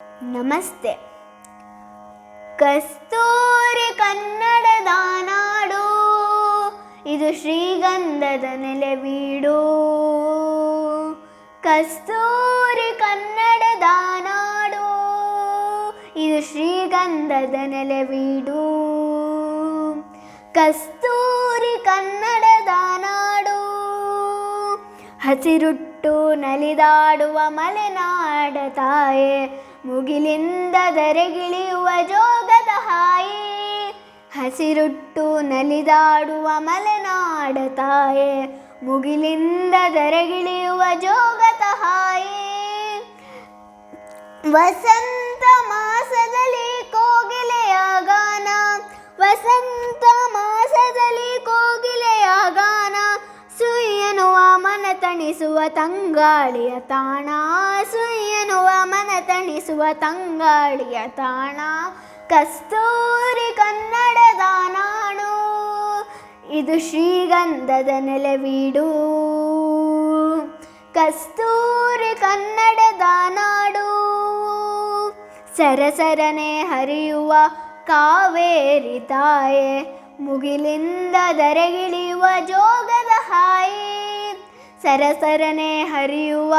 ನಮಸ್ತೆ. ಕಸ್ತೂರಿ ಕನ್ನಡದ ನಾಡು, ಇದು ಶ್ರೀಗಂಧದ ನೆಲೆವೀಡು. ಕಸ್ತೂರಿ ಕನ್ನಡದ ನಾಡು, ಇದು ಶ್ರೀಗಂಧದ ನೆಲೆವೀಡು. ಕಸ್ತೂರಿ ಕನ್ನಡದ ನಾಡು, ಹಸಿರುಟ್ಟು ನಲಿದಾಡುವ ಮಲೆನಾಡ ತಾಯೆ, ಮುಗಿಲಿಂದ ಧರೆಗಿಳಿಯುವ ಜೋಗದ ಹಾಯಿ. ಹಸಿರುಟ್ಟು ನಲಿದಾಡುವ ಮಲೆನಾಡ ತಾಯೆ, ಮುಗಿಲಿಂದ ಧರೆಗಿಳಿಯುವ ಜೋಗದ ಹಾಯಿ. ವಸಂತ ಮಾಸದಲ್ಲಿ ಕೋಗಿಲೆಯ ಗಾನ, ವಸಂತ ಮಾಸದಲ್ಲಿ ಕೋಗಿಲೆಯ ಗಾನ, ಸುಯ್ಯನುವ ಮನ ತಣಿಸುವ ತಂಗಾಳಿಯ ತಾಣ, ಸುಯ್ಯನುವ ಮನ ತಣಿಸುವ ತಂಗಾಳಿಯ ತಾಣ. ಕಸ್ತೂರಿ ಕನ್ನಡದ ನಾಡು, ಇದು ಶ್ರೀಗಂಧದ ನೆಲೆವೀಡು. ಕಸ್ತೂರಿ ಕನ್ನಡದ ನಾಡು, ಸರಸರನೆ ಹರಿಯುವ ಕಾವೇರಿ ತಾಯೆ, ಮುಗಿಲಿಂದ ಧರೆಗಿಳಿಯುವ ಜೋಗದ ಹಾಯಿ. ಸರಸರನೆ ಹರಿಯುವ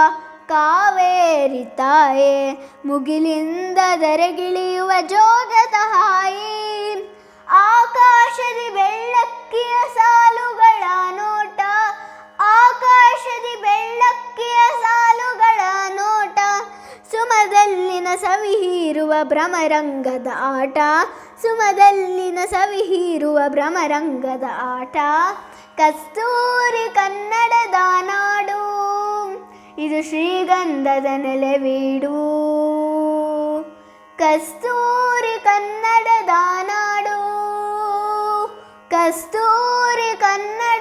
ಕಾವೇರಿ ತಾಯೆ, ಮುಗಿಲಿಂದ ಧರೆಗಿಳಿಯುವ ಜೋಗದ ಹಾಯಿ. ಆಕಾಶದಿ ಬೆಳ್ಳಕ್ಕಿಯ ಸಾಲುಗಳ ನೋಟ, ಆಕಾಶದಿ ಬೆಳ್ಳಕ್ಕಿಯ ಸಾಲುಗಳ ನೋಟ, ಸುಮದಲ್ಲಿನ ಸವಿ ಹೀರುವ ಭ್ರಮರಂಗದ ಆಟ, ಸುಮದಲ್ಲಿನ ಸವಿ ಹೀರುವ ಭ್ರಮರಂಗದ ಆಟ. ಕಸ್ತೂರಿ ಕನ್ನಡದ ನಾಡು, ಇದು ಶ್ರೀಗಂಧದ ನೆಲೆವೀಡು. ಕಸ್ತೂರಿ ಕನ್ನಡದ ನಾಡು, ಕಸ್ತೂರಿ ಕನ್ನಡ